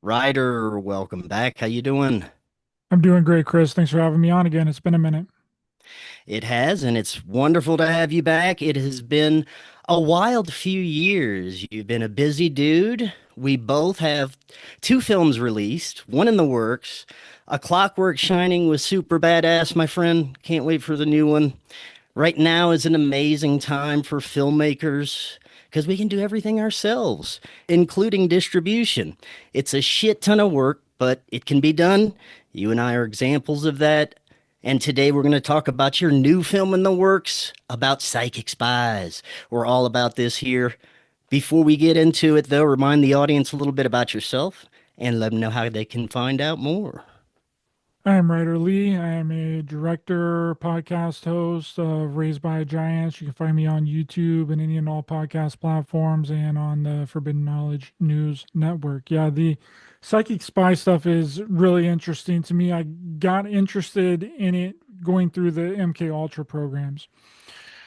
Ryder, welcome back. How you doing? I'm doing great, Chris. Thanks for having me on again. It's been a minute. It has, and it's wonderful to have you back. It has been a wild few years. You've been a busy dude. We both have two films released, one in the works. A Clockwork Shining was super badass, my friend. Can't wait for the new one. Right now is an amazing time for filmmakers because we can do everything ourselves, including distribution. It's a shit ton of work, but it can be done. You and I are examples of that. And today we're going to talk about your new film in the works about Psychic Spies. We're all about this here. Before we get into it, though, remind the audience a little bit about yourself and let them know how they can find out more. I am Ryder Lee. I am a director, podcast host of Raised by Giants. You can find me on YouTube and any and all podcast platforms and on the Forbidden Knowledge News Network. Yeah, the psychic spy stuff is really interesting to me. I got interested in it going through the MK Ultra programs.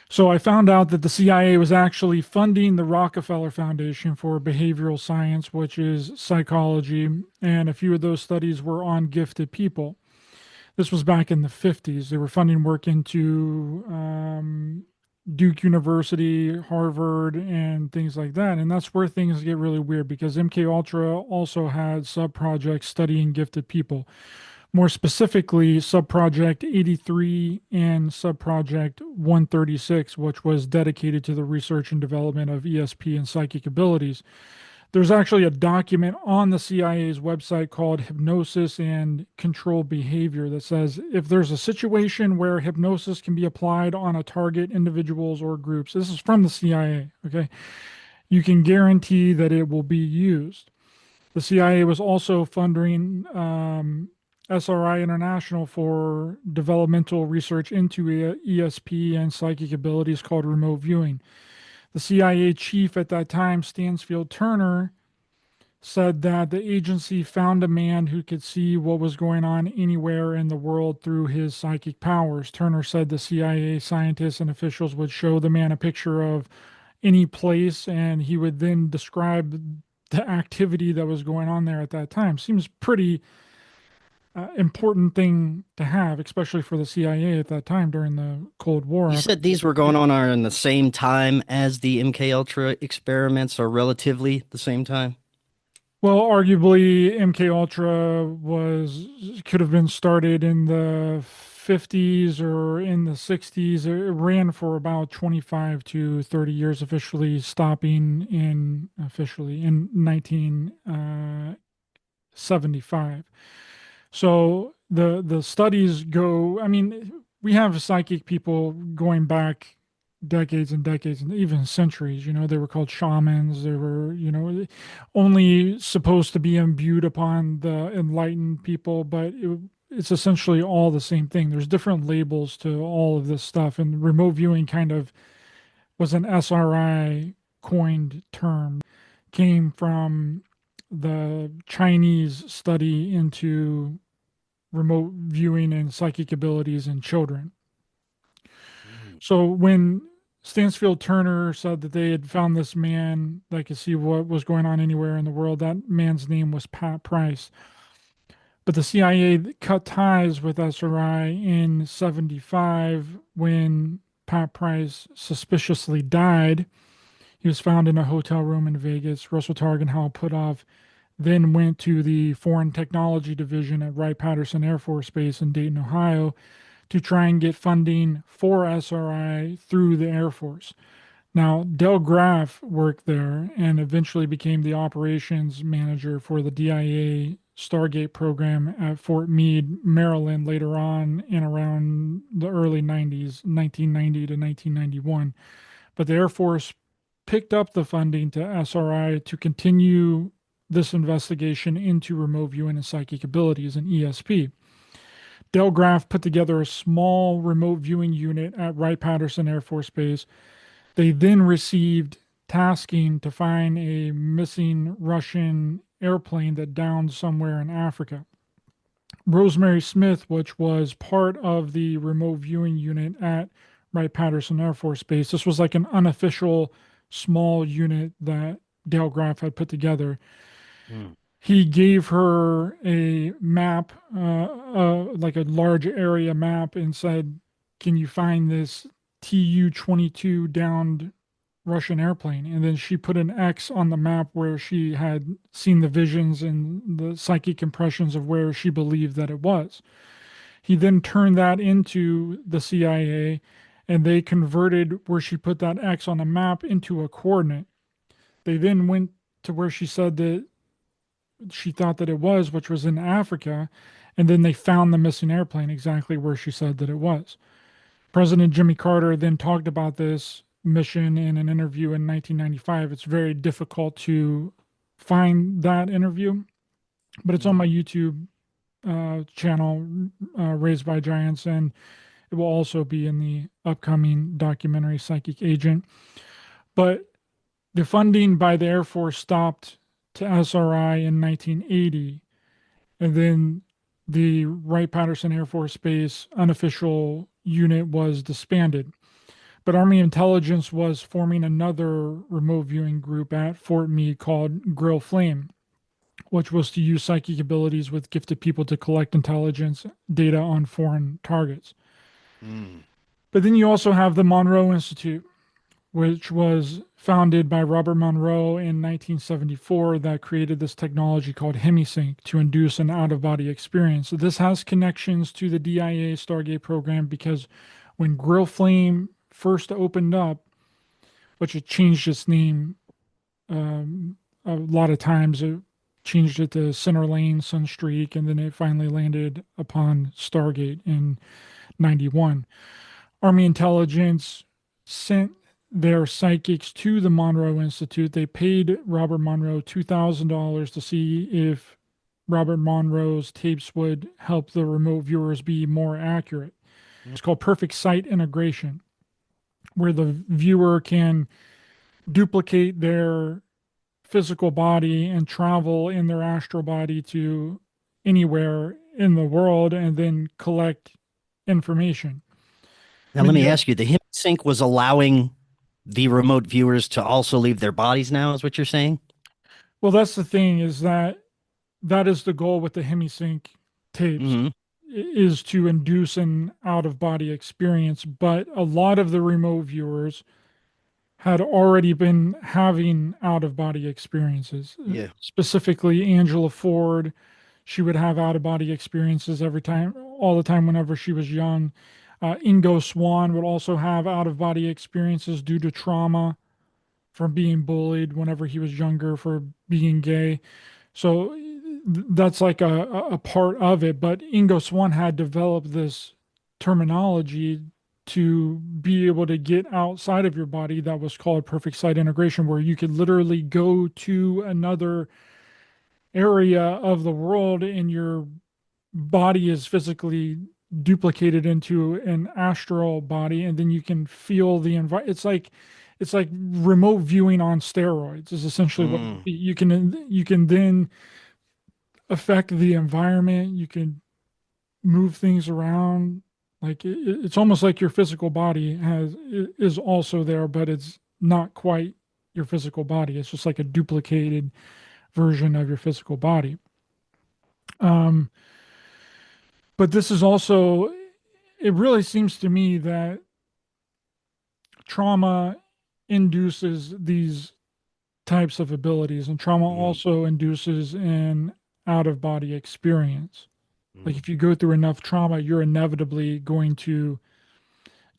So I found out that the CIA was actually funding the Rockefeller Foundation for behavioral science, which is psychology, and a few of those studies were on gifted people. This was back in the 50s. They were funding work into Duke University, Harvard, and things like that. And that's where things get really weird because MK Ultra also had sub-projects studying gifted people. More specifically, Subproject 83 and Subproject 136, which was dedicated to the research and development of ESP and psychic abilities. There's actually a document on the CIA's website called Hypnosis and Control Behavior that says if there's a situation where hypnosis can be applied on a target, individuals, or groups, this is from the CIA, okay, you can guarantee that it will be used. The CIA was also funding SRI International for developmental research into ESP and psychic abilities called remote viewing. The CIA chief at that time, Stansfield Turner, said that the agency found a man who could see what was going on anywhere in the world through his psychic powers. Turner said the CIA scientists and officials would show the man a picture of any place and he would then describe the activity that was going on there at that time. Seems pretty important thing to have, especially for the CIA at that time during the Cold You War. said these were going on are in the same time as the MK Ultra experiments, or relatively the same time. Well, arguably, MK Ultra was could have been started in the 50s or in the 60s. It ran for about 25 to 30 years, officially in 1975. So the studies go, I mean, we have psychic people going back decades and decades and even centuries. They were called shamans. They were, only supposed to be imbued upon the enlightened people, but it's essentially all the same thing. There's different labels to all of this stuff, and remote viewing kind of was an SRI coined term, came from the Chinese study into remote viewing and psychic abilities in children. Mm. So when Stansfield Turner said that they had found this man that could see what was going on anywhere in the world, that man's name was Pat Price. But the CIA cut ties with SRI in 75 when Pat Price suspiciously died. He was found in a hotel room in Vegas. Russell Targ and Hal Puthoff then went to the Foreign Technology Division at Wright-Patterson Air Force Base in Dayton, Ohio, to try and get funding for SRI through the Air Force. Now, Del Graff worked there and eventually became the operations manager for the DIA Stargate program at Fort Meade, Maryland, later on in around the early 90s, 1990 to 1991. But the Air Force picked up the funding to SRI to continue this investigation into remote viewing and psychic abilities in ESP. Del Graff put together a small remote viewing unit at Wright-Patterson Air Force Base. They then received tasking to find a missing Russian airplane that downed somewhere in Africa. Rosemary Smith, which was part of the remote viewing unit at Wright-Patterson Air Force Base, this was like an unofficial small unit that Dale Graff had put together. Mm. he gave her a map, like a large area map, and said, "Can you find this Tu-22 downed Russian airplane?" And then she put an X on the map where she had seen the visions and the psychic impressions of where she believed that it was. He then turned that into the CIA, and they converted where she put that X on the map into a coordinate. They then went to where she said that she thought that it was, which was in Africa, and then they found the missing airplane exactly where she said that it was. President Jimmy Carter then talked about this mission in an interview in 1995. It's very difficult to find that interview, but it's on my Mm. YouTube channel, Raised by Giants, and it will also be in the upcoming documentary Psychic Agent. But the funding by the Air Force stopped to SRI in 1980, and then the Wright-Patterson Air Force Base unofficial unit was disbanded. But Army intelligence was forming another remote viewing group at Fort Meade called Grill Flame, which was to use psychic abilities with gifted people to collect intelligence data on foreign targets. Mm. But then you also have the Monroe Institute, which was founded by Robert Monroe in 1974, that created this technology called hemisync to induce an out-of-body experience. So this has connections to the DIA Stargate program because when Grill Flame first opened up, which it changed its name a lot of times, it changed it to Center Lane, Sunstreak, and then it finally landed upon Stargate in 91. Army intelligence sent their psychics to the Monroe Institute. They paid Robert Monroe $2,000 to see if Robert Monroe's tapes would help the remote viewers be more accurate. It's called perfect sight integration, where the viewer can duplicate their physical body and travel in their astral body to anywhere in the world and then collect information. Now, And then let me you, ask you, the sync was allowing the remote viewers to also leave their bodies now, is what you're saying? well, that's the thing, is that that is the goal with the hemisync tapes, Hmm. is to induce an out of body experience. But a lot of the remote viewers had already been having out of body experiences. Yeah. Specifically, Angela Ford, she would have out of body experiences every time, all the time, whenever she was young. Ingo Swann would also have out of body experiences due to trauma from being bullied whenever he was younger for being gay. So that's like a part of it. But Ingo Swann had developed this terminology to be able to get outside of your body that was called perfect sight integration, where you could literally go to another area of the world and your body is physically duplicated into an astral body, and then you can feel the environment. It's like remote viewing on steroids is essentially what it would Mm. be. You can then affect the environment. You can move things around. Like it's almost like your physical body is also there, but it's not quite your physical body. It's just like a duplicated version of your physical body. Um, but this is also, it really seems to me that trauma induces these types of abilities, and trauma Mm. also induces an out of body experience. Like Mm. if you go through enough trauma, you're inevitably going to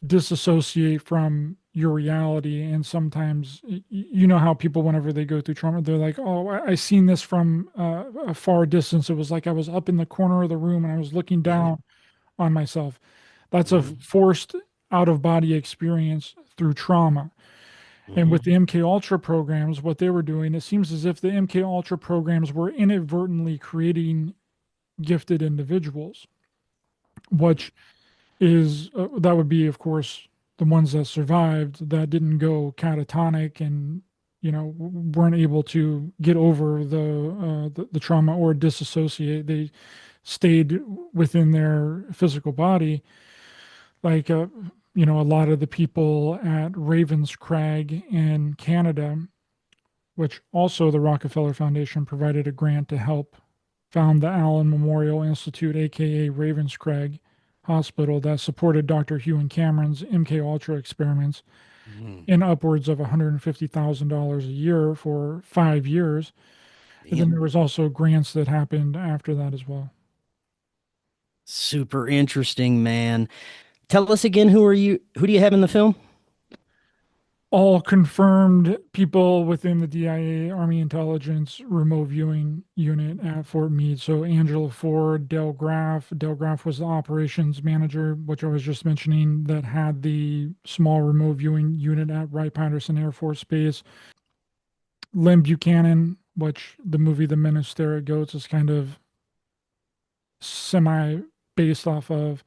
disassociate from your reality. And sometimes, you know how people, whenever they go through trauma, they're like, "Oh, I seen this from a far distance. It was like I was up in the corner of the room and I was looking Yeah. down on myself." That's a Hmm. forced out of body experience through trauma. And Hmm. with the MK Ultra programs, what they were doing, it seems as if the MK Ultra programs were inadvertently creating gifted individuals, which is that would be, of course, the ones that survived that didn't go catatonic and weren't able to get over the trauma or disassociate. They stayed within their physical body, like a lot of the people at Ravenscrag in Canada. which also the Rockefeller Foundation provided a grant to help found the Allen Memorial Institute, aka Ravenscraig Hospital, that supported Dr. Hugh and Cameron's MK Ultra experiments Mm, in upwards of $150,000 a year for 5 years. And then damn. there was also grants that happened after that as well. Super interesting, man. Tell us again, who do you have in the film? All confirmed people within the DIA Army Intelligence Remote Viewing Unit at Fort Meade. So Angela Ford, Dale Graff. Dale Graff was the operations manager, which I was just mentioning, that had the small remote viewing unit at Wright-Patterson Air Force Base. Lynn Buchanan, which the movie The Men Who Stare at Goats is kind of semi based off of,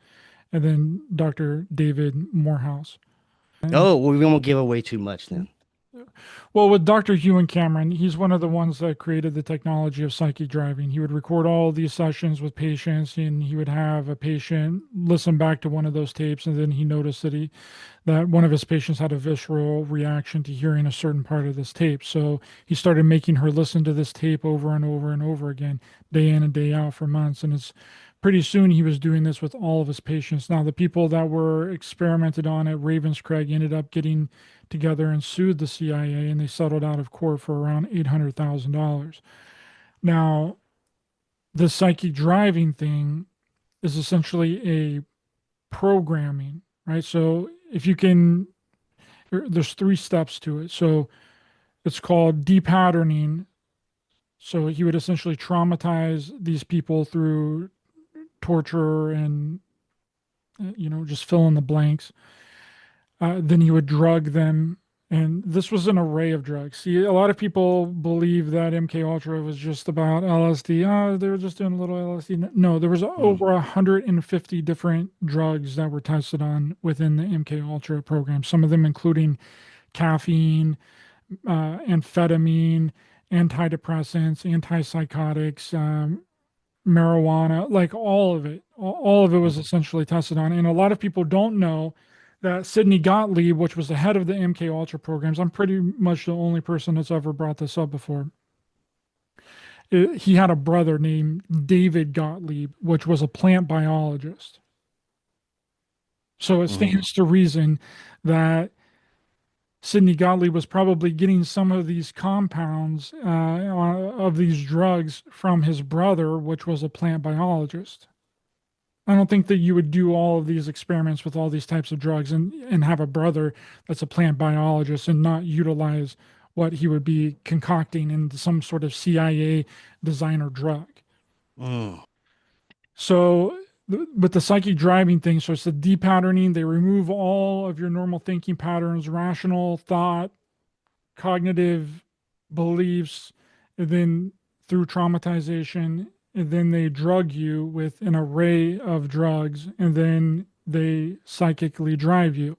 and then Dr. David Morehouse. And Oh, well, we won't give away too much then. well, with Dr. Hugh and Cameron, he's one of the ones that created the technology of psychic driving. He would record all these sessions with patients, and he would have a patient listen back to one of those tapes, and then he noticed that one of his patients had a visceral reaction to hearing a certain part of this tape. So he started making her listen to this tape over and over and over again, day in and day out for months. And it's pretty soon he was doing this with all of his patients. Now, the people that were experimented on at Ravenscraig ended up getting together and sued the CIA, and they settled out of court for around $800,000. Now, the psychic driving thing is essentially a programming, right? So if you can, there's three steps to it. So it's called depatterning. So he would essentially traumatize these people through torture and, just fill in the blanks. Then he would drug them. And this was an array of drugs. See, a lot of people believe that MK Ultra was just about LSD. Oh, they were just doing a little LSD. No, there was Mm, over 150 different drugs that were tested on within the MK Ultra program. Some of them including caffeine, amphetamine, antidepressants, antipsychotics, marijuana, like all of it. All of it was mm, essentially tested on. And a lot of people don't know that Sidney Gottlieb, which was the head of the MK Ultra programs, I'm pretty much the only person that's ever brought this up before. He had a brother named David Gottlieb, which was a plant biologist. So it mm, stands to reason that Sidney Gottlieb was probably getting some of these compounds of these drugs from his brother, which was a plant biologist. I don't think that you would do all of these experiments with all these types of drugs and have a brother that's a plant biologist and not utilize what he would be concocting in some sort of CIA designer drug. mm, So, with the psychic driving thing, so it's the depatterning, they remove all of your normal thinking patterns, rational thought, cognitive beliefs, and then through traumatization, and then they drug you with an array of drugs, and then they psychically drive you.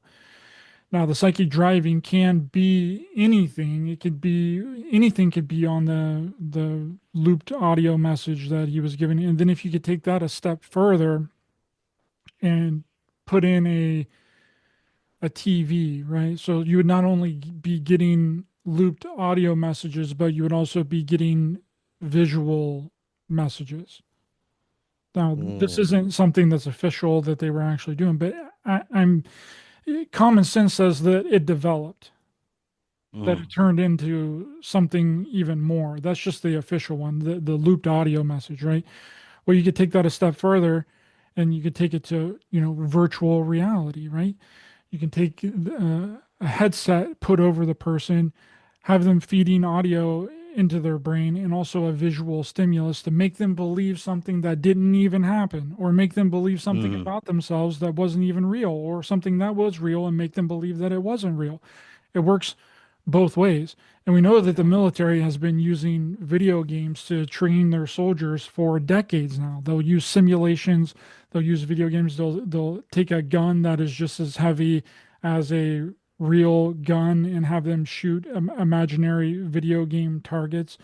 Now, the psychic driving can be anything. It could be anything could be on the looped audio message that he was giving. And then if you could take that a step further and put in a TV, right? So you would not only be getting looped audio messages, but you would also be getting visual messages. Now, this mm, isn't something that's official that they were actually doing, but I'm common sense says that it developed, that mm, it turned into something even more. That's just the official one, the looped audio message, right? Well, you could take that a step further and you could take it to, virtual reality, right? You can take a headset, put over the person, have them feeding audio into their brain and also a visual stimulus to make them believe something that didn't even happen, or make them believe something mm. about themselves that wasn't even real, or something that was real and make them believe that it wasn't real. It works both ways. And we know that the military has been using video games to train their soldiers for decades now. They'll use simulations, they'll use video games, they'll take a gun that is just as heavy as a real gun and have them shoot imaginary video game targets.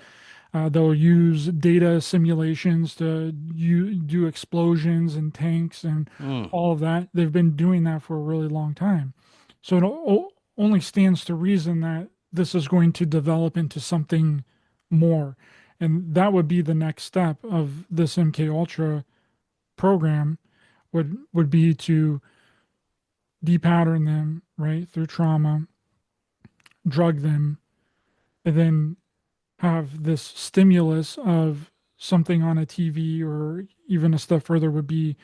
They'll use data simulations to do explosions and tanks and Mm. all of that. They've been doing that for a really long time. So it only stands to reason that this is going to develop into something more. And that would be the next step of this MK Ultra program would be to depattern them, right, through trauma, drug them, and then have this stimulus of something on a TV, or even a step further would be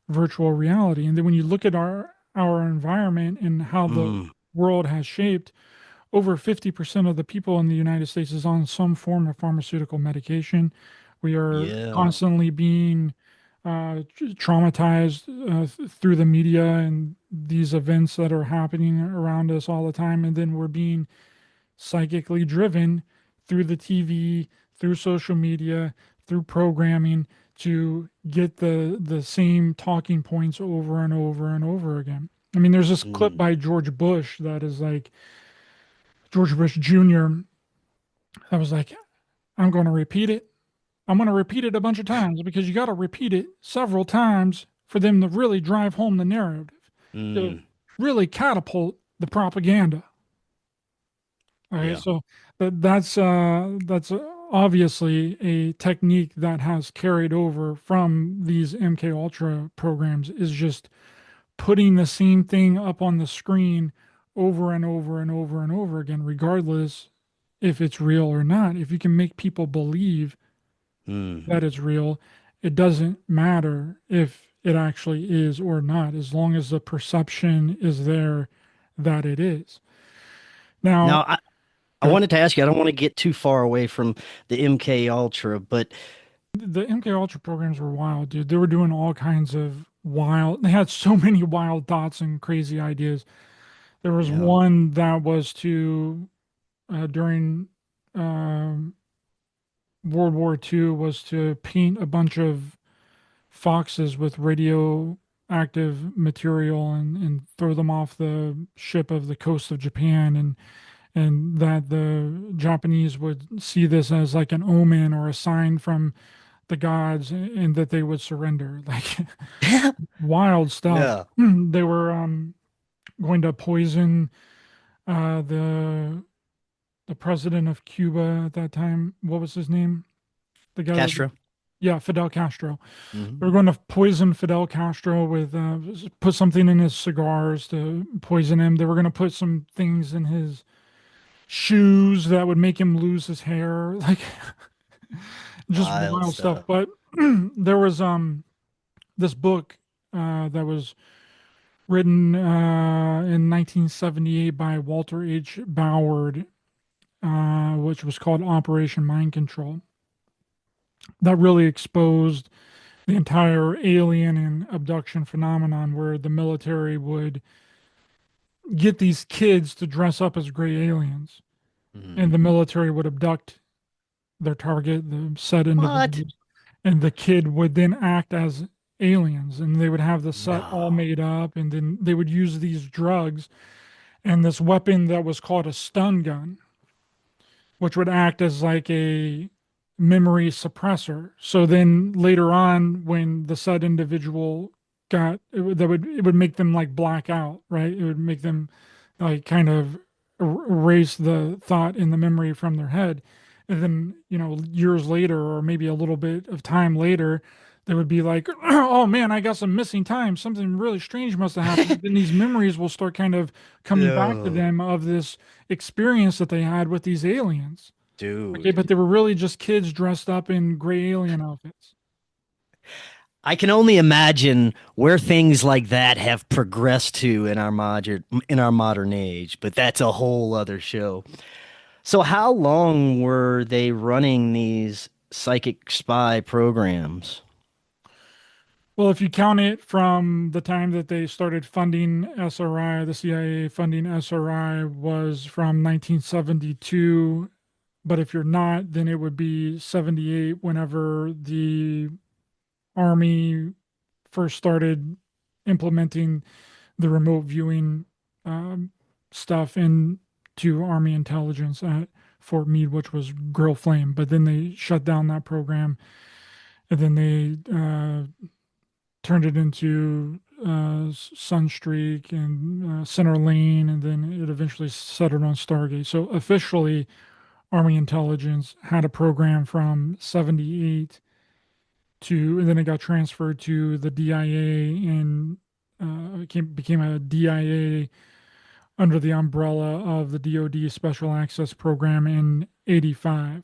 virtual reality. And then when you look at our environment and how the Mm, world has shaped, over 50% of the people in the United States is on some form of pharmaceutical medication. We are yeah. constantly being traumatized through the media and these events that are happening around us all the time. And then we're being psychically driven through the TV, through social media, through programming to get the same talking points over and over and over again. I mean, there's this clip Mm, by George Bush that is like George Bush Jr. I was like, I'm going to repeat it. I'm going to repeat it a bunch of times because you got to repeat it several times for them to really drive home the narrative, to mm, really catapult the propaganda. Okay, yeah. so that's obviously a technique that has carried over from these MK Ultra programs, is just putting the same thing up on the screen over and over and over and over again, regardless if it's real or not. If you can make people believe Mm. that it's real, it doesn't matter if it actually is or not, as long as the perception is there that it is. Now, Now, I go wanted to ask you, I don't want to get too far away from the MK Ultra, but The MK Ultra programs were wild, dude. They were doing all kinds of wild. They had so many wild thoughts and crazy ideas. There was yeah. one that was to during um, World War II, was to paint a bunch of foxes with radioactive material and throw them off the ship of the coast of Japan, and that the Japanese would see this as like an omen or a sign from the gods, and that they would surrender. Like wild stuff. Yeah. They were going to poison the president of Cuba at that time. What was his name? The guy that, Castro. yeah, Fidel Castro. Hmm. They were going to poison Fidel Castro with put something in his cigars to poison him. They were going to put some things in his shoes that would make him lose his hair. Like just Wild wild stuff. stuff. But there was this book that was written in 1978 by Walter H. Ballard, which was called Operation Mind Control. That really exposed the entire alien and abduction phenomenon, where the military would get these kids to dress up as gray aliens, and Mm. the military would abduct their target, the said What? individuals, and the kid would then act as aliens, and they would have the set all No. made up, and then they would use these drugs and this weapon that was called a stun gun, which would act as like a memory suppressor. So then later on, when the said individual it would make them like black out, right? It would make them like kind of erase the thought in the memory from their head. And then, years later, or maybe a little bit of time later, they would be like, oh man, I got some missing time. Something really strange must have happened. Then these memories will start kind of coming back to No. them of this experience that they had with these aliens. Okay, Dude. but they were really just kids dressed up in gray alien outfits. I can only imagine where things like that have progressed to in our modern age, but that's a whole other show. So how long were they running these psychic spy programs? Well, if you count it from the time that they started funding SRI, the CIA funding SRI was from 1972. But if you're not, then it would be 78, whenever the Army first started implementing the remote viewing um, stuff into Army intelligence at Fort Meade, which was Grill Flame. But then they shut down that program, and then they turned it into Sunstreak and Center Lane, and then it eventually settled on Stargate. So officially, Army intelligence had a program from 78 to, and then it got transferred to the DIA and became a DIA under the umbrella of the DoD Special Access Program in 85.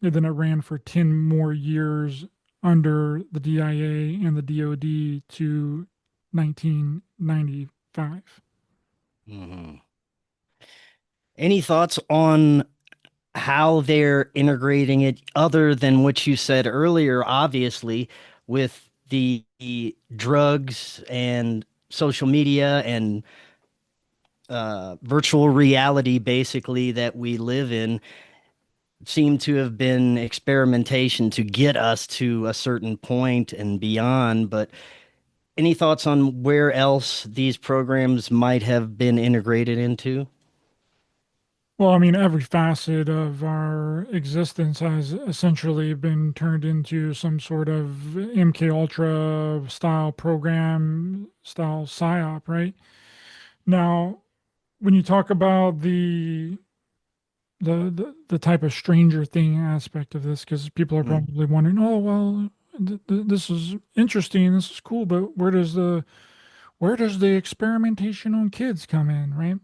And then it ran for 10 more years under the DIA and the DoD to 1995. Mhm. Any thoughts on how they're integrating it other than what you said earlier, obviously, with the drugs and social media and virtual reality, basically, that we live in, seem to have been experimentation to get us to a certain point and beyond. But any thoughts on where else these programs might have been integrated into? Well, I mean, every facet of our existence has essentially been turned into some sort of MK Ultra style program, style psyop, right? Now, when you talk about the type of Stranger Thing aspect of this, because people are Mm. probably wondering, oh well, this is interesting, this is cool, but where does the experimentation on kids come in, right?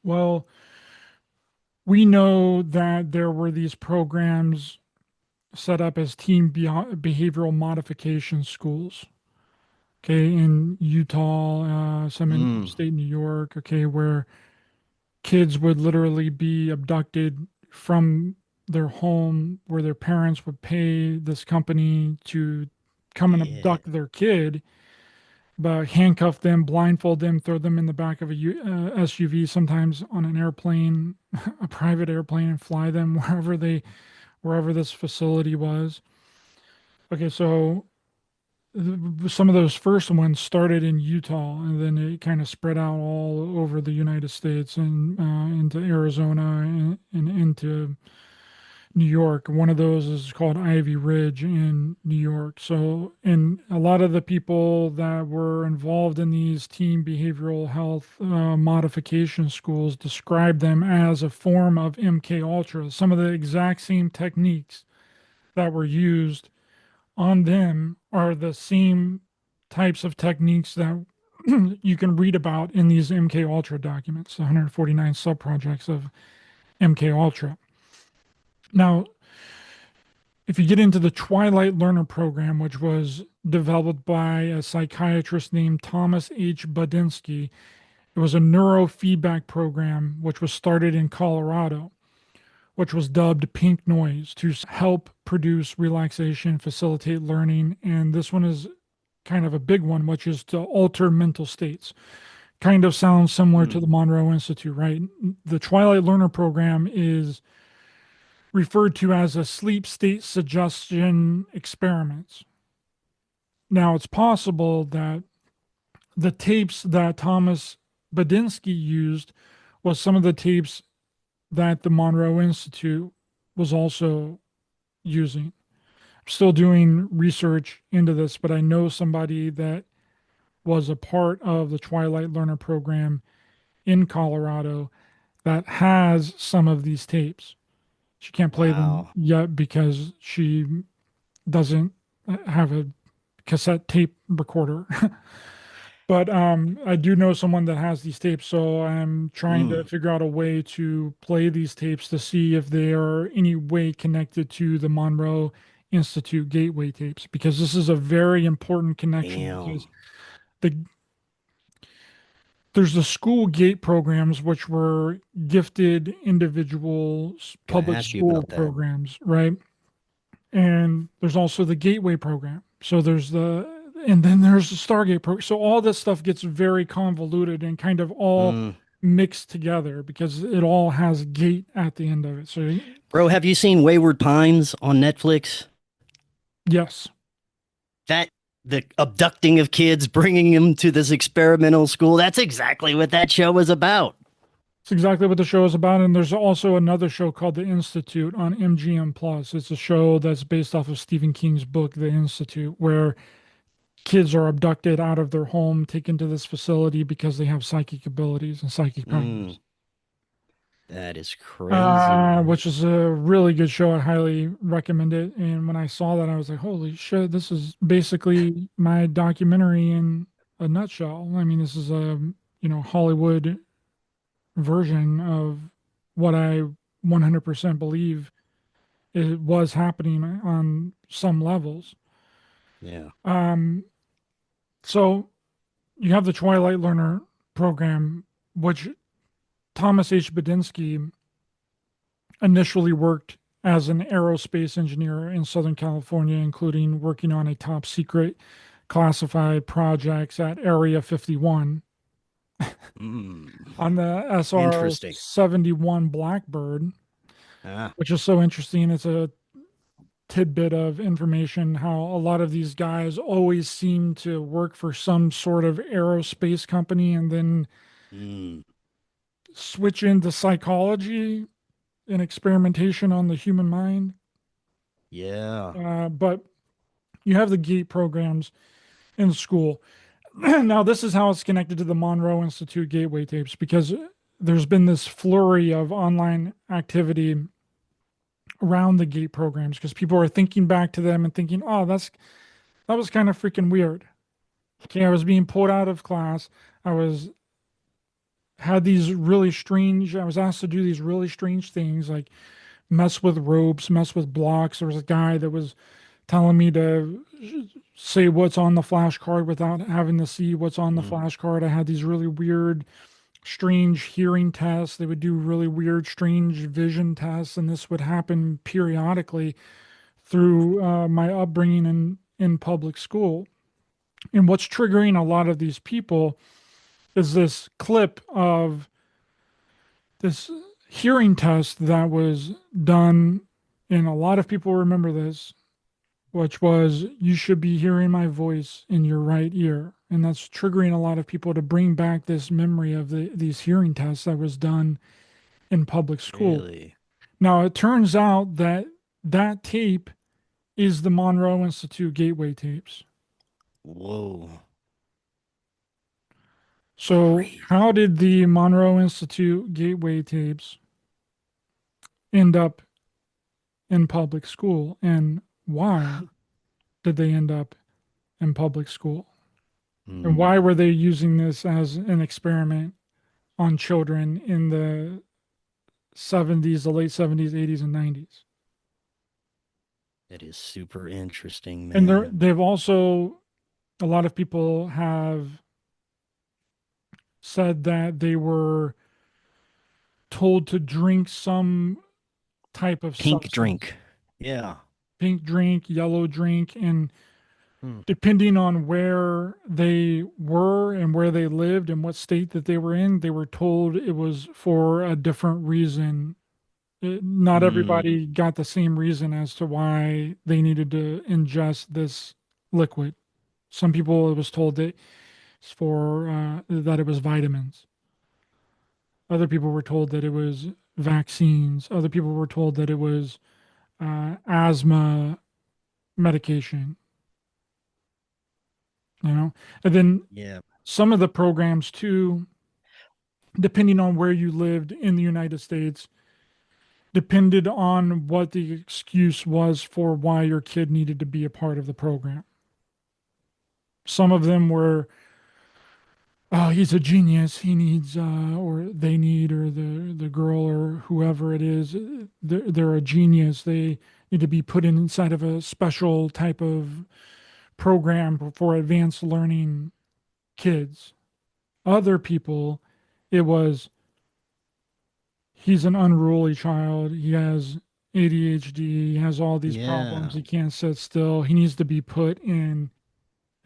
Well, we know that there were these programs set up as behavioral modification schools, okay, in Utah, some in Mm. upstate New York, okay, where kids would literally be abducted from their home, where their parents would pay this company to come and Yeah. abduct their kid, but handcuff them, blindfold them, throw them in the back of a SUV, sometimes on an airplane, a private airplane, and fly them wherever this facility was. Okay, so some of those first ones started in Utah, and then it kind of spread out all over the United States and into Arizona and into New York. One of those is called Ivy Ridge in New York. So, and a lot of the people that were involved in these teen behavioral health modification schools describe them as a form of MK Ultra. Some of the exact same techniques that were used on them are the same types of techniques that you can read about in these MK Ultra documents, the 149 subprojects of MK Ultra. Now, if you get into the Twilight Learner program, which was developed by a psychiatrist named Thomas H. Budinsky, it was a neurofeedback program which was started in Colorado, which was dubbed Pink Noise to help produce relaxation, facilitate learning. And this one is kind of a big one, which is to alter mental states. Kind of sounds similar to Mm. the Monroe Institute, right? The Twilight Learner program is referred to as a sleep state suggestion experiments. Now, it's possible that the tapes that Thomas Badinsky used was some of the tapes that the Monroe Institute was also using. I'm still doing research into this, but I know somebody that was a part of the Twilight Learner program in Colorado that has some of these tapes. She can't play them Wow. yet because she doesn't have a cassette tape recorder. But I do know someone that has these tapes, so I'm trying to Mm. figure out a way to play these tapes to see if they are any way connected to the Monroe Institute Gateway tapes, because this is a very important connection. Because Damn. the there's the school gate programs, which were gifted individuals, Gonna public ask you school about that. programs, right? And there's also the Gateway program. So and then there's the Stargate program. So all this stuff gets very convoluted and kind of all Mm. mixed together because it all has gate at the end of it. So Bro, have you seen Wayward Pines on Netflix? yes, That the abducting of kids, bringing them to this experimental school. That's exactly what that show was about. it's exactly what the show is about. And there's also another show called The Institute on MGM Plus. It's a show that's based off of Stephen King's book, The Institute, where kids are abducted out of their home, taken to this facility because they have psychic abilities and psychic Mm, powers. that is crazy, Which man. is a really good show. I highly recommend it. And when I saw that, I was like, holy shit, this is basically my documentary in a nutshell. I mean, this is a, Hollywood version of what I 100% believe it was happening on some levels. Yeah. Um, so you have the Twilight Learner program, which Thomas H. Badinsky initially worked as an aerospace engineer in Southern California, including working on a top secret classified projects at Area 51 Mm, on the SR interesting. 71 Blackbird, Ah, which is so interesting. It's a tidbit of information how a lot of these guys always seem to work for some sort of aerospace company and then mm, switch into psychology and experimentation on the human mind. yeah. But you have the GATE programs in school. Now, this is how it's connected to the Monroe Institute Gateway tapes because there's been this flurry of online activity around the GATE programs because people are thinking back to them and thinking, oh, that was kind of freaking weird. Okay, I was being pulled out of class. I was had these really strange, I was asked to do these really strange things like mess with ropes, mess with blocks. There was a guy that was telling me to say what's on the flashcard without having to see what's on the Mm, flashcard. I had these really weird, strange hearing tests. They would do really weird, strange vision tests, and this would happen periodically through my upbringing in public school. And what's triggering a lot of these people is this clip of this hearing test that was done, and a lot of people remember this, which was you should be hearing my voice in your right ear. And that's triggering a lot of people to bring back this memory of these hearing tests that was done in public school. really? Now, it turns out that that tape is the Monroe Institute Gateway tapes. Whoa. So, Crazy. how did the Monroe Institute Gateway tapes end up in public school? And why did they end up in public school? And Mm, why were they using this as an experiment on children in the 70s, the late 70s, 80s, and 90s? that is super interesting, And man. they've also, a lot of people have said that they were told to drink some type of Pink substance, drink. Yeah. pink drink, yellow drink, and Hmm. depending on where they were and where they lived and what state that they were in, they were told it was for a different reason. Not Mm, everybody got the same reason as to why they needed to ingest this liquid. Some people it was told that it's for that it was vitamins. Other people were told that it was vaccines. Other people were told that it was asthma medication. You know, and then yeah. some of the programs too, depending on where you lived in the United States, depended on what the excuse was for why your kid needed to be a part of the program. Some of them were, oh, he's a genius. He needs, or they need, or the girl or whoever it is, they're a genius. They need to be put inside of a special type of program for advanced learning kids. Other people, it was, he's an unruly child. He has ADHD. He has all these problems. Yeah. He can't sit still. He needs to be put in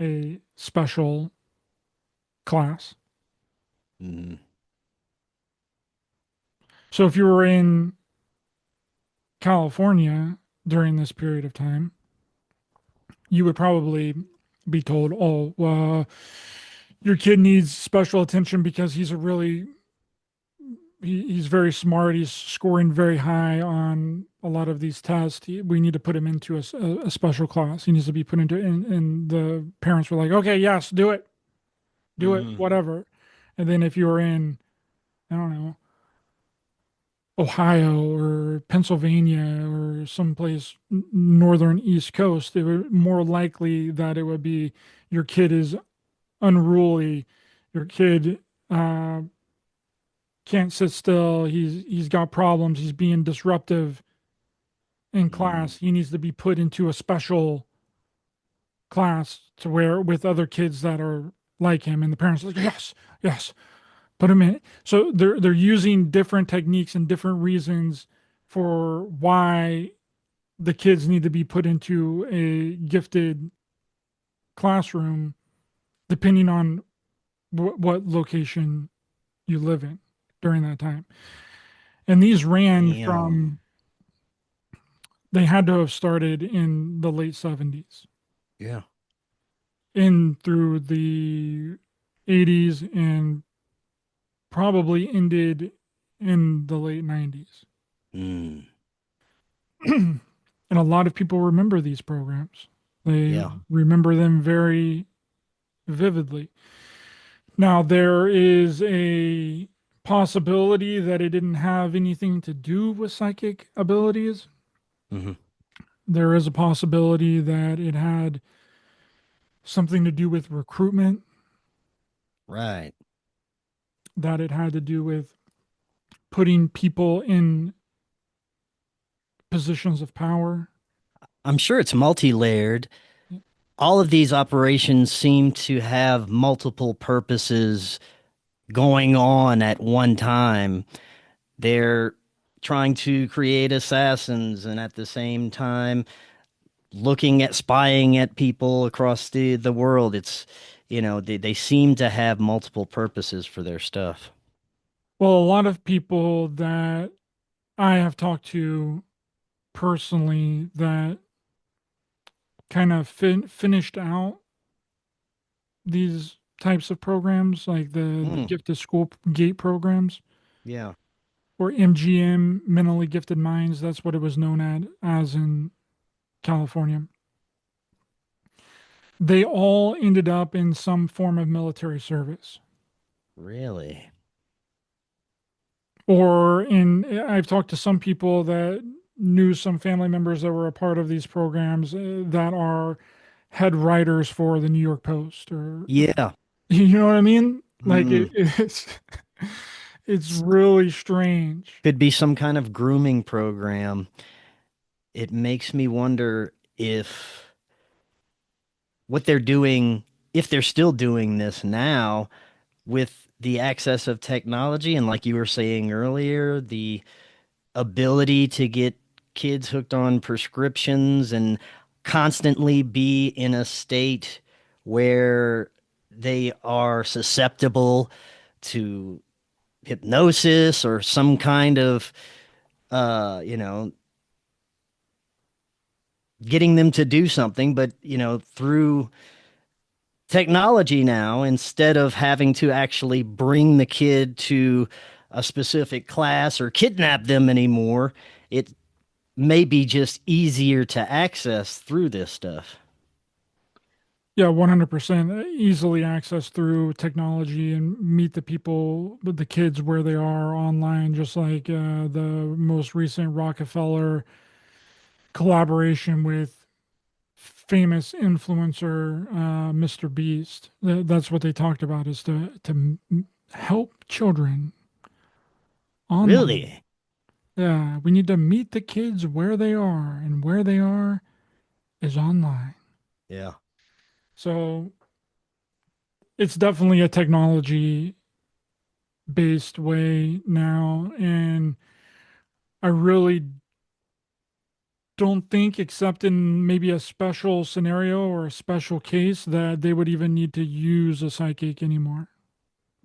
a special class. Mm, So if you were in California during this period of time, you would probably be told, oh, your kid needs special attention because he's a really, he's very smart. He's scoring very high on a lot of these tests, we need to put him into a special class. He needs to be put into, and the parents were like, okay, yes, do it, Mm, whatever. And then if you were in, I don't know, Ohio or Pennsylvania or someplace northern East Coast, it would more likely that it would be your kid is unruly, your kid uh, can't sit still, he's got problems, he's being disruptive in mm, class. He needs to be put into a special class to where with other kids that are like him. And the parents are like, yes, yes, put him in. So they're using different techniques and different reasons for why the kids need to be put into a gifted classroom, depending on what location you live in during that time. And these ran damn. from, they had to have started in the late 70s Yeah. in through the 80s and probably ended in the late 90s. Mm, And a lot of people remember these programs. They yeah. remember them very vividly. Now, there is a possibility that it didn't have anything to do with psychic abilities. Hmm. There is a possibility that it had something to do with recruitment, Right. that it had to do with putting people in positions of power. I'm sure it's multi-layered. All of these operations seem to have multiple purposes going on at one time. They're trying to create assassins and at the same time looking at spying at people across the world. It's, they seem to have multiple purposes for their stuff. Well, a lot of people that I have talked to personally that kind of finished out these types of programs, like the Mm, gifted school gate programs yeah. or MGM, mentally gifted minds. That's what it was known as in California. They all ended up in some form of military service. Really? Or in, I've talked to some people that knew some family members that were a part of these programs that are head writers for the New York Post or Yeah. you know what I mean? Like Mm. it's really strange. Could be some kind of grooming program. It makes me wonder if what they're doing, if they're still doing this now with the access of technology, and like you were saying earlier, the ability to get kids hooked on prescriptions and constantly be in a state where they are susceptible to hypnosis or some kind of, uh, you know, getting them to do something, but, through technology now, instead of having to actually bring the kid to a specific class or kidnap them anymore, it may be just easier to access through this stuff. Yeah, 100% easily accessed through technology and meet the people, the kids where they are online, just like the most recent Rockefeller collaboration with famous influencer Mr. Beast. That's what they talked about is to help children online. Really? Yeah, we need to meet the kids where they are, and where they are is online. Yeah. So it's definitely a technology based way now. And I really don't think, except in maybe a special scenario or a special case, that they would even need to use a psychic anymore.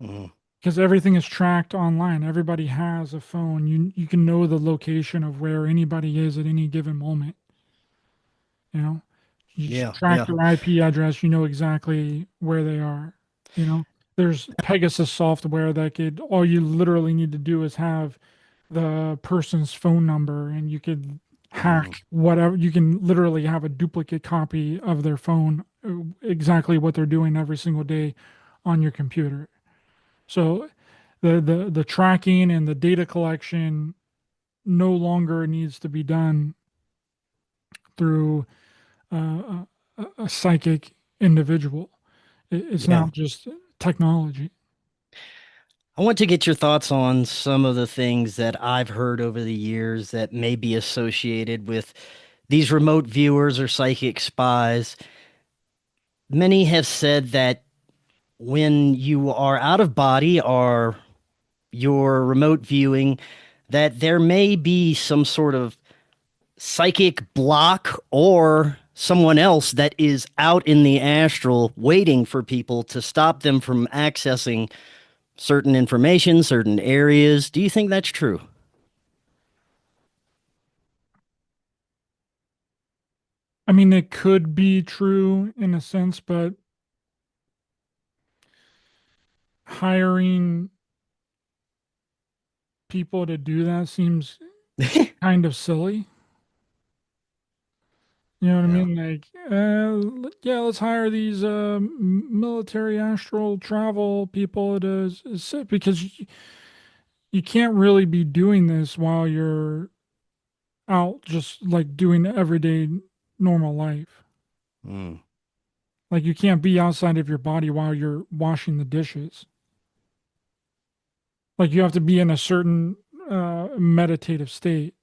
Mhm. Because everything is tracked online. Everybody has a phone. You can know the location of where anybody is at any given moment. You know, you just Yeah. track Yeah. their IP address. You know exactly where they are. You know, there's Pegasus software that all you literally need to do is have the person's phone number, and you could Mm. hack whatever. You can literally have a duplicate copy of their phone, exactly what they're doing every single day on your computer. So the tracking and the data collection no longer needs to be done through a psychic individual. It's Yeah. not just technology. I want to get your thoughts on some of the things that I've heard over the years that may be associated with these remote viewers or psychic spies. Many have said that when you are out of body or you're remote viewing, that there may be some sort of psychic block or someone else that is out in the astral waiting for people to stop them from accessing certain information, certain areas. Do you think that's true? I mean, it could be true in a sense, but hiring people to do that seems kind of silly. You know what I Yeah. mean? Like, yeah, let's hire these military astral travel people to sit because you can't really be doing this while you're out just like doing everyday normal life. Mm. Like, you can't be outside of your body while you're washing the dishes. Like, you have to be in a certain meditative state,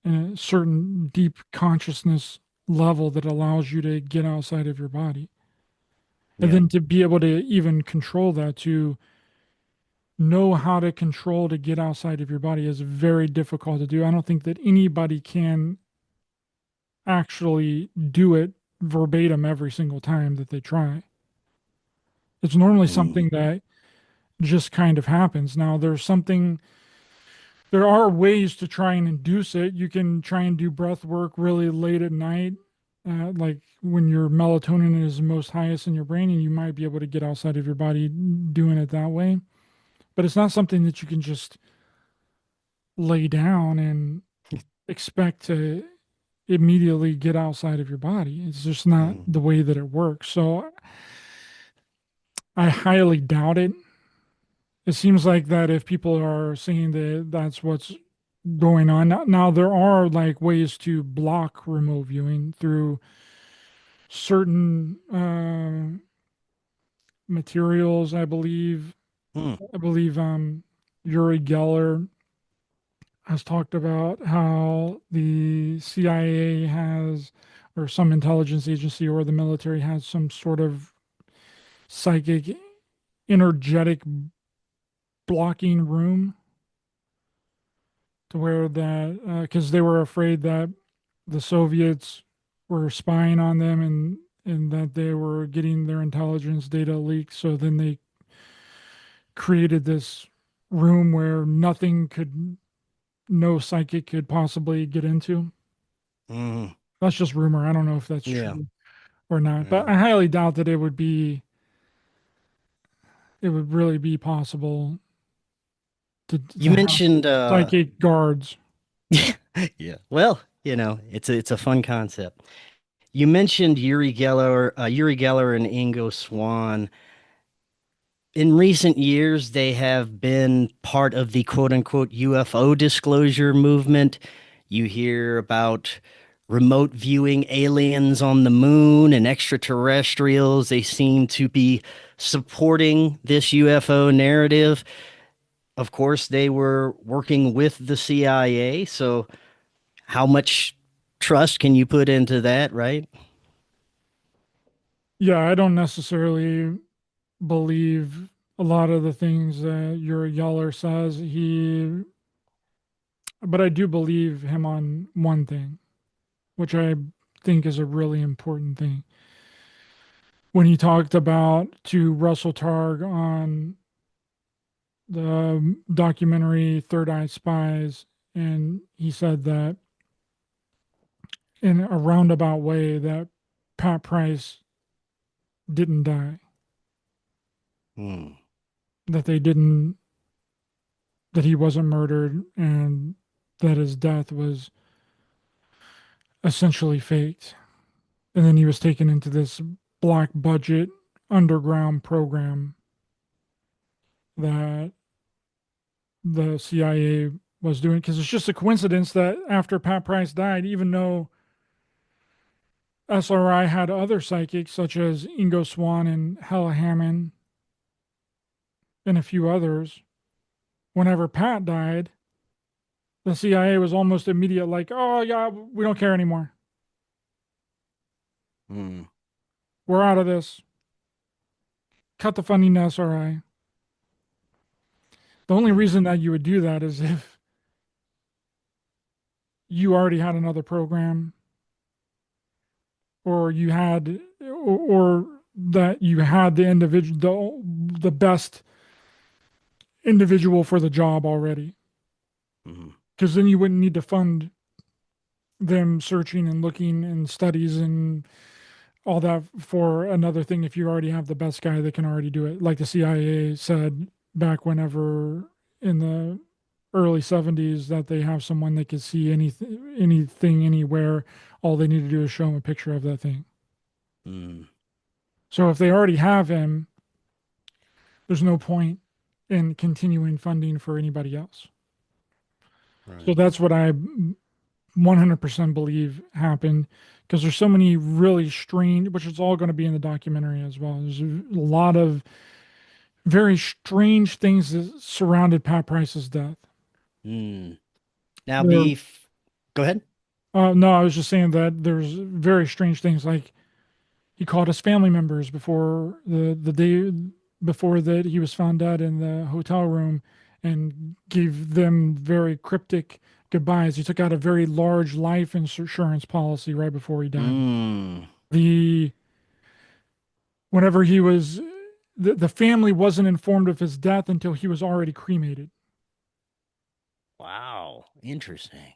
in a certain deep consciousness level that allows you to get outside of your body. And Yeah. then to be able to even control that, to know how to control to get outside of your body is very difficult to do. I don't think that anybody can actually do it verbatim every single time that they try. It's normally Mm. something that just kind of happens. Now, there are ways to try and induce it. You can try and do breath work really late at night, like when your melatonin is most highest in your brain, and you might be able to get outside of your body doing it that way. But it's not something that you can just lay down and expect to immediately get outside of your body. It's just not Mm. the way that it works. So I highly doubt it. It seems like that if people are saying that that's what's going on now, there are like ways to block remote viewing through certain materials. Mm. I believe Uri Geller has talked about how the CIA has, or some intelligence agency or the military has some sort of psychic energetic blocking room to where that because they were afraid that the Soviets were spying on them and that they were getting their intelligence data leaked. So then they created this room where nothing could, no psychic could possibly get into. Mm. That's just rumor. I don't know if that's Yeah. true or not, but Yeah. I highly doubt that it would really be possible You to have mentioned psychic guards. yeah. Well, it's a fun concept. You mentioned Yuri Geller and Ingo Swann. In recent years, they have been part of the quote unquote UFO disclosure movement. You hear about remote viewing aliens on the moon and extraterrestrials. They seem to be supporting this UFO narrative. Of course, they were working with the CIA, so how much trust can you put into that, right? Yeah, I don't necessarily believe a lot of the things that Yuri Geller says. But I do believe him on one thing, which I think is a really important thing. When he talked about to Russell Targ on the documentary Third Eye Spies, and he said that in a roundabout way that Pat Price didn't die, Hmm. that they didn't, that he wasn't murdered, and that his death was essentially faked. And then he was taken into this black budget underground program that the CIA was doing. Because it's just a coincidence that after Pat Price died, even though SRI had other psychics such as Ingo Swann and Hella Hammond and a few others, whenever Pat died, the CIA was almost immediate, like, oh, yeah, we don't care anymore. Hmm. We're out of this. Cut the funding to SRI. The only Hmm. reason that you would do that is if you already had another program or you had, or that you had the individual, the best individual for the job already. Hmm. Because then you wouldn't need to fund them searching and looking and studies and all that for another thing if you already have the best guy that can already do it. Like the CIA said back whenever in the early 70s that they have someone that can see anything anywhere. All they need to do is show them a picture of that thing. Hmm. So if they already have him, there's no point in continuing funding for anybody else. So Right. that's what I 100% believe happened because there's so many really strange, which is all going to be in the documentary as well. There's a lot of very strange things that surrounded Pat Price's death. Hmm. Now, There, go ahead. no, I was just saying that there's very strange things like he called his family members before the day before that he was found dead in the hotel room and gave them very cryptic goodbyes. He took out a very large life insurance policy right before he died. Hmm. The whenever he was the family wasn't informed of his death until he was already cremated. Wow. Interesting.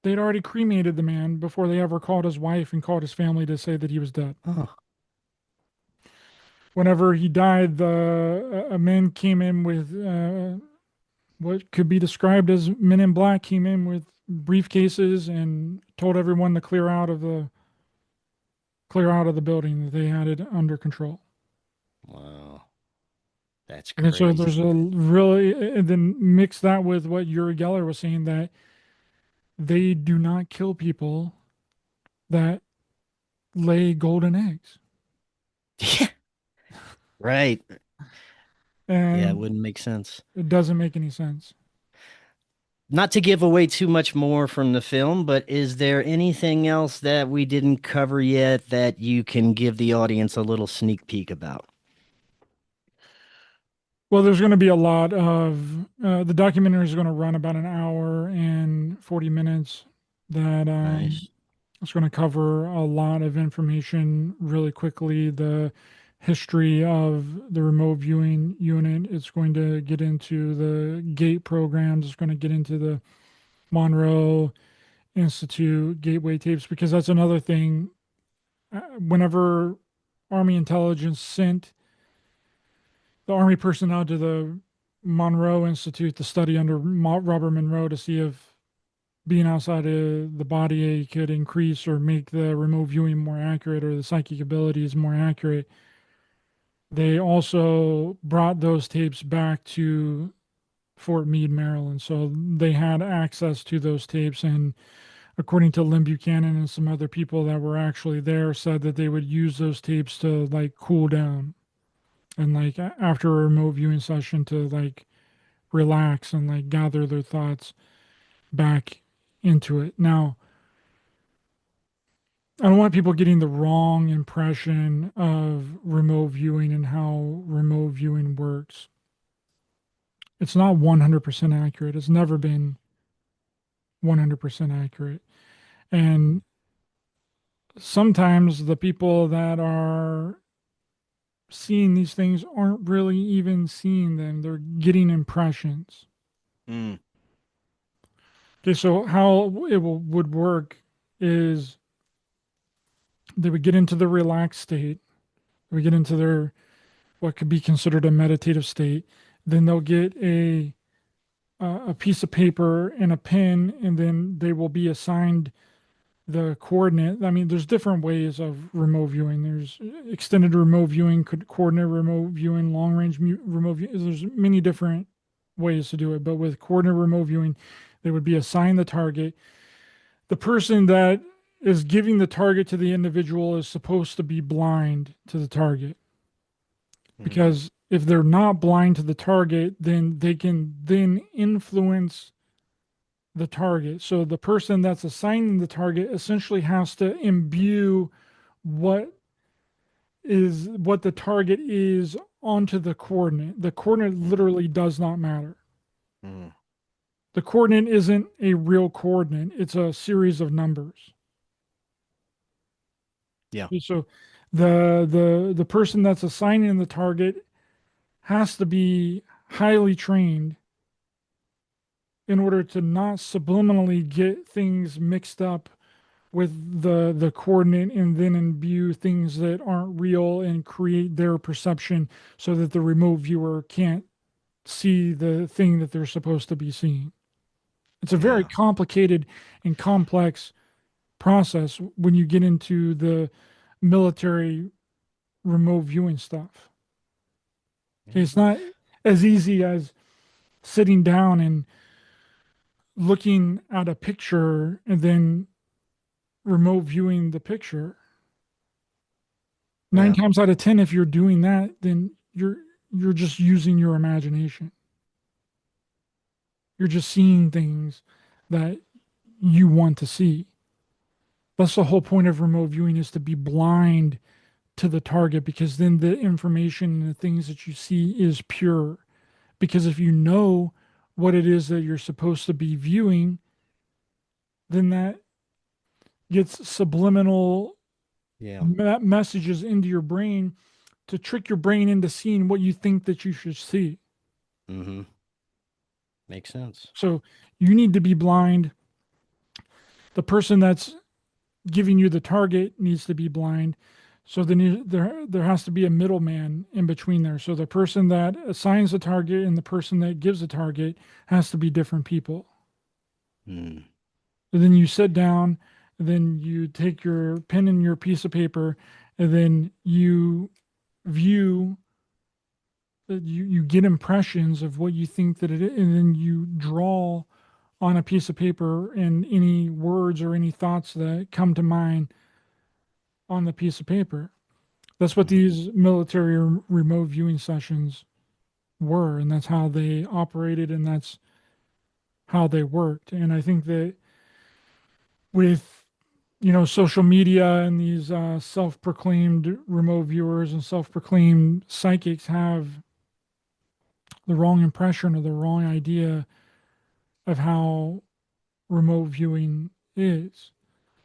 They'd already cremated the man before they ever called his wife and called his family to say that he was dead. Oh. Whenever he died, the men came in with what could be described as men in black came in with briefcases and told everyone to clear out of the building that they had it under control. Wow. That's And so there's crazy. a really, and then mix that with what Uri Geller was saying that they do not kill people that lay golden eggs. Yeah. Right. Yeah, it And wouldn't make sense. it doesn't make any sense. Not to give away too much more from the film, but is there anything else that we didn't cover yet that you can give the audience a little sneak peek about? Well, there's going to be a lot of the documentary is going to run about an hour and 40 minutes. That Nice. it's going to cover a lot of information really quickly. The history of the remote viewing unit. It's going to get into the gate programs. It's going to get into the Monroe Institute gateway tapes because that's another thing. Whenever Army intelligence sent the Army personnel to the Monroe Institute to study under Robert Monroe to see if being outside of the body could increase or make the remote viewing more accurate or the psychic abilities more accurate. They also brought those tapes back to Fort Meade, Maryland. So they had access to those tapes. And according to Lynn Buchanan and some other people that were actually there, said that they would use those tapes to like cool down and like after a remote viewing session to like relax and like gather their thoughts back into it. Now, I don't want people getting the wrong impression of remote viewing and how remote viewing works. It's not 100% accurate. It's never been 100% accurate. And sometimes the people that are seeing these things aren't really even seeing them, they're getting impressions. Mm. Okay, so how would work is they would get into the relaxed state, they would get into their what could be considered a meditative state. Then they'll get a piece of paper and a pen, and then they will be assigned the coordinate. I mean, there's different ways of remote viewing. There's extended remote viewing, coordinate remote viewing, long range remote viewing. There's many different ways to do it. But with coordinate remote viewing, they would be assign the target. The person that is giving the target to the individual is supposed to be blind to the target, Mm, because if they're not blind to the target, then they can then influence the target. So the person that's assigning the target essentially has to imbue what what the target is onto the coordinate. The coordinate mm, literally does not matter. mm. The coordinate isn't a real coordinate, it's a series of numbers. Yeah. So the person that's assigning the target has to be highly trained in order to not subliminally get things mixed up with the coordinate and then imbue things that aren't real and create their perception so that the remote viewer can't see the thing that they're supposed to be seeing. It's a very Yeah. complicated and complex process when you get into the military remote viewing stuff. Okay, Yeah. it's not as easy as sitting down and looking at a picture and then remote viewing the picture. Nine Yeah. times out of 10, if you're doing that, then you're just using your imagination. You're just seeing things that you want to see. That's the whole point of remote viewing, is to be blind to the target, because then the information and the things that you see is pure. Because if you know what it is that you're supposed to be viewing, then that gets subliminal Yeah. messages into your brain to trick your brain into seeing what you think that you should see. Mm-hmm. Makes sense. So you need to be blind. The person that's giving you the target needs to be blind. So then there has to be a middleman in between there. So the person that assigns the target and the person that gives the target has to be different people. Mm. And then you sit down, and then you take your pen and your piece of paper, and then you view, you get impressions of what you think that it is, and then you draw on a piece of paper and any words or any thoughts that come to mind on the piece of paper. That's what Mm. these military remote viewing sessions were, and that's how they operated, and that's how they worked. And I think that with social media and these self-proclaimed remote viewers and self-proclaimed psychics have the wrong impression or the wrong idea of how remote viewing is.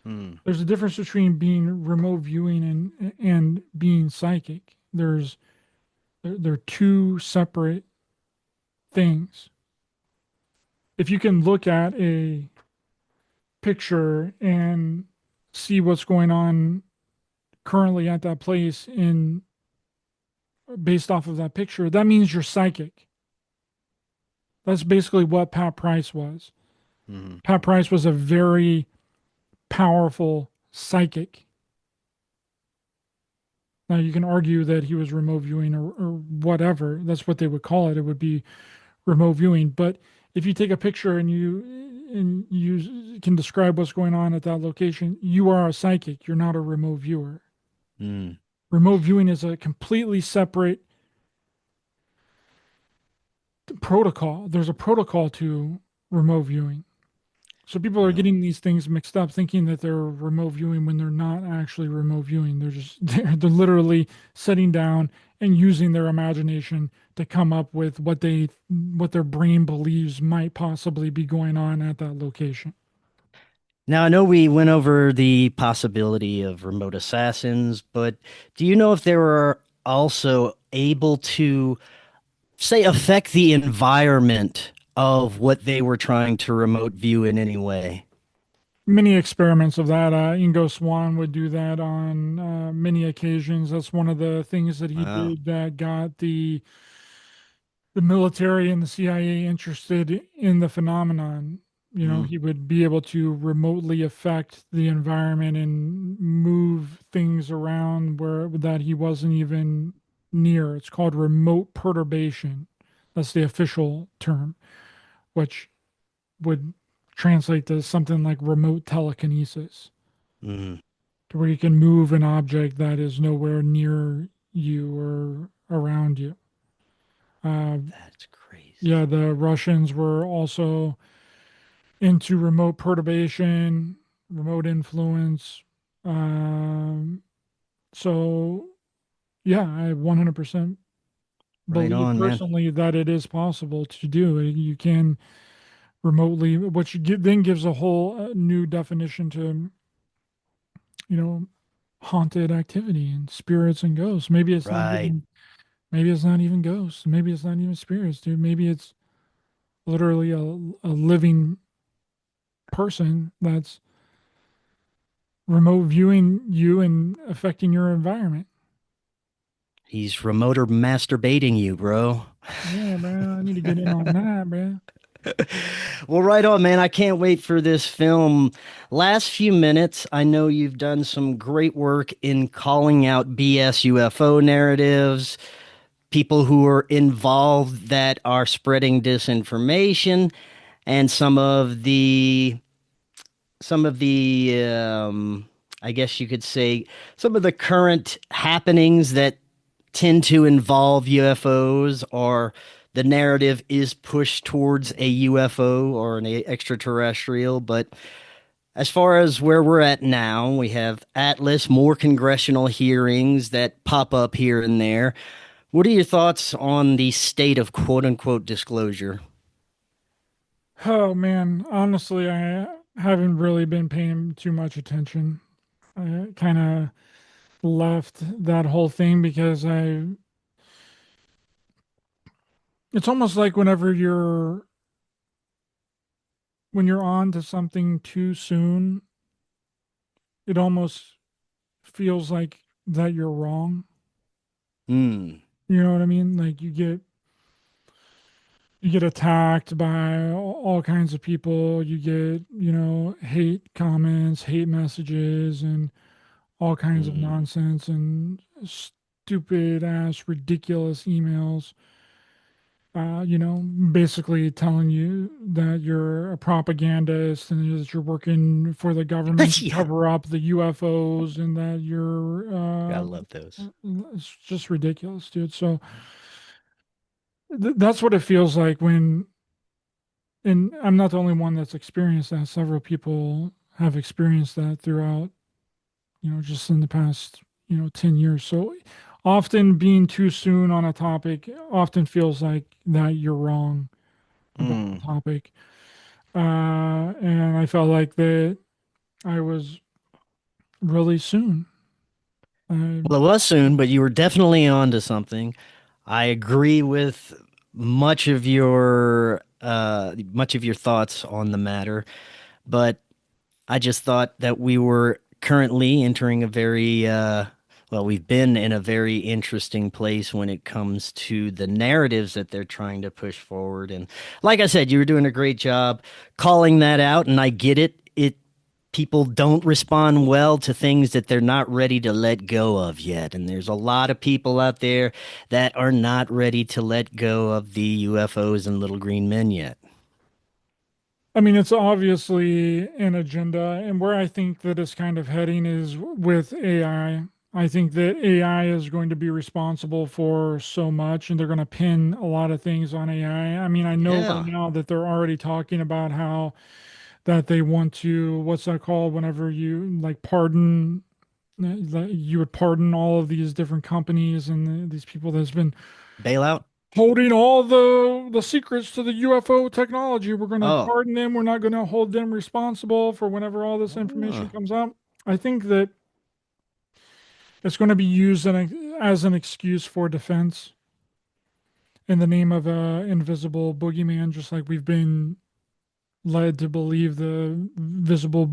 Mm. There's a difference between being remote viewing and being psychic. They're two separate things. If you can look at a picture and see what's going on currently at that place in based off of that picture, that means you're psychic. That's basically what Pat Price was. Mm. Pat Price was a very powerful psychic. Now you can argue that he was remote viewing or whatever. That's what they would call it. It would be remote viewing. But if you take a picture and you can describe what's going on at that location, you are a psychic. You're not a remote viewer. Mm. Remote viewing is a completely separate protocol. There's a protocol to remote viewing. So people are Yeah. getting these things mixed up, thinking that they're remote viewing when they're not actually remote viewing. They're just they're literally sitting down and using their imagination to come up with what their brain believes might possibly be going on at that location. Now, I know we went over the possibility of remote assassins, but do you know if they were also able to, say, affect the environment of what they were trying to remote view in any way? Many experiments of that. Ingo Swann would do that on many occasions. That's one of the things that he Wow. did that got the military and the CIA interested in the phenomenon. You know, Mm, he would be able to remotely affect the environment and move things around where that he wasn't even near. It's called remote perturbation. That's the official term, which would translate to something like remote telekinesis, mm, to where you can move an object that is nowhere near you or around you. Uh, that's yeah, crazy. the Russians were also into remote perturbation, remote influence. Um, so, yeah, I 100% Right believe on, man. personally that it is possible to do. You can remotely, which then gives a whole new definition to, you know, haunted activity and spirits and ghosts. Right. Maybe it's not even ghosts. Maybe it's not even spirits, dude. Maybe it's literally a living person that's remote viewing you and affecting your environment. He's remoter masturbating you, bro. Yeah, bro. I need to get in on that, bro. Well, right on, man. I can't wait for this film. Last few minutes, I know you've done some great work in calling out BS UFO narratives, people who are involved that are spreading disinformation, and some of the I guess you could say some of the current happenings that tend to involve UFOs, or the narrative is pushed towards a UFO or an extraterrestrial. But as far as where we're at now, we have Atlas, more congressional hearings that pop up here and there. What are your thoughts on the state of quote unquote disclosure? Oh man, honestly, I haven't really been paying too much attention. I kind of left that whole thing because it's almost like when you're on to something too soon, it almost feels like that you're wrong. Hmm. You know what I mean? Like you get attacked by all kinds of people. You get, hate comments, hate messages, and all kinds of Hmm. nonsense and stupid ass, ridiculous emails. Basically telling you that you're a propagandist and that you're working for the government to Yeah, cover up the UFOs and that gotta love those. it's just ridiculous, dude. So that's what it feels like and I'm not the only one that's experienced that. Several people have experienced that throughout, just in the past, 10 years. So often being too soon on a topic often feels like that you're wrong about the Hmm. topic. And I felt like that I was really soon. I, Well, it was soon, but you were definitely on to something. I agree with much of your thoughts on the matter, but I just thought that we were currently entering we've been in a very interesting place when it comes to the narratives that they're trying to push forward. And like I said, you were doing a great job calling that out, and I get it. People don't respond well to things that they're not ready to let go of yet. And there's a lot of people out there that are not ready to let go of the UFOs and little green men yet. I mean, it's obviously an agenda, and where I think that it's kind of heading is with AI. I think that AI is going to be responsible for so much, and they're going to pin a lot of things on AI. I mean, I know right Yeah, now that they're already talking about how that they want to, what's that called, whenever you like pardon, that you would pardon all of these different companies and these people that's been bailout. holding all the secrets to the UFO technology. We're going to Oh, pardon them. We're not going to hold them responsible for whenever all this information oh. comes out. I think that it's going to be used as an excuse for defense in the name of a invisible boogeyman, just like we've been led to believe the invisible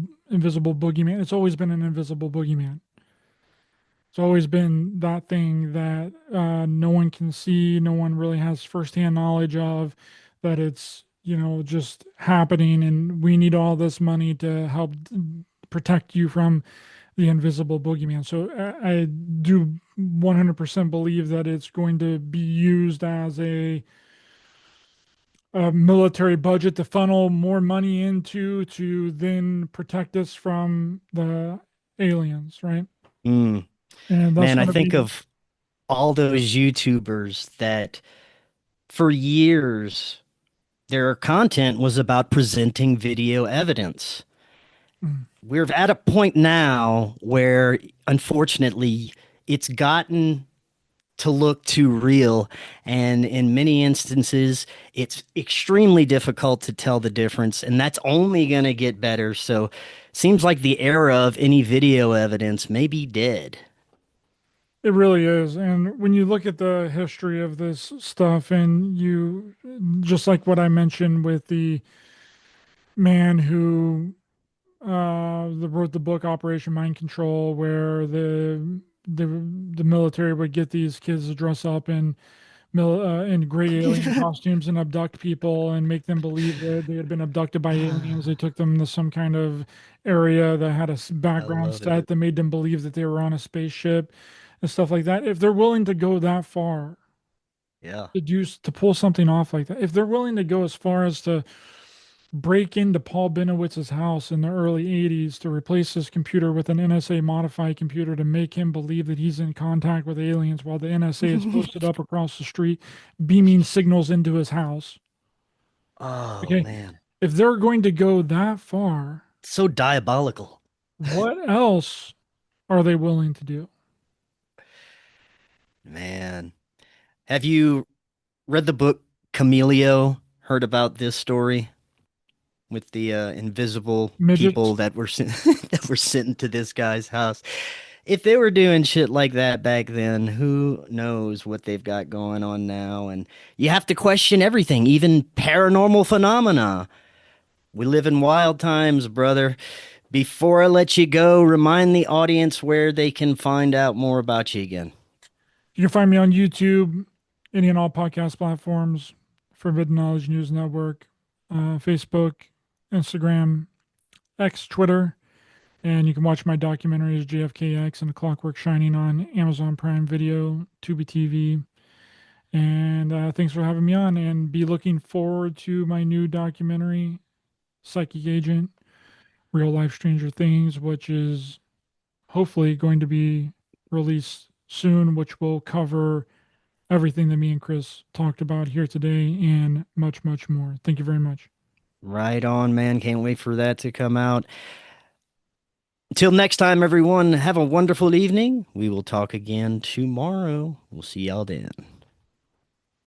boogeyman. It's always been an invisible boogeyman. It's always been that thing that no one can see, no one really has firsthand knowledge of, that it's, just happening, and we need all this money to help protect you from the invisible boogeyman. So I do 100% believe that it's going to be used as a military budget to funnel more money into to then protect us from the aliens, right? Mm. And that's Man, I going to think be of all those YouTubers that for years their content was about presenting video evidence. mm, We're at a point now where, unfortunately, it's gotten to look too real. And in many instances, it's extremely difficult to tell the difference. And that's only going to get better. So, seems like the era of any video evidence may be dead. it really is. And when you look at the history of this stuff, and you just like what I mentioned with the man who wrote the book Operation Mind Control, where the the military would get these kids to dress up in gray alien costumes and abduct people and make them believe that they had been abducted by aliens. They took them to some kind of area that had a I background love it. set that made them believe that they were on a spaceship and stuff like that. If they're willing to go that far Yeah. to pull something off like that, if they're willing to go as far as to break into Paul Benowitz's house in the early 80s to replace his computer with an NSA modified computer to make him believe that he's in contact with aliens while the NSA is posted up across the street beaming signals into his house. Oh, Okay. man. If they're going to go that far, So diabolical. what else are they willing to do? Man. Have you read the book Camilio? Heard about this story with the invisible people Midgets? that were sent that were sent to this guy's house? If they were doing shit like that back then, who knows what they've got going on now? And you have to question everything, even paranormal phenomena. We live in wild times, brother. Before I let you go, remind the audience where they can find out more about you again. You can find me on YouTube, any and all podcast platforms, Forbidden Knowledge News Network, Facebook, Instagram, X, Twitter. And you can watch my documentaries, JFKX and Clockwork Shining, on Amazon Prime Video, Tubi TV. And thanks for having me on. And be looking forward to my new documentary, Psychic Agent, Real Life Stranger Things, which is hopefully going to be released soon, which will cover everything that me and Chris talked about here today and much, much more. Thank you very much. Right on, man. Can't wait for that to come out. Until next time, everyone, have a wonderful evening. We will talk again tomorrow. We'll see y'all then.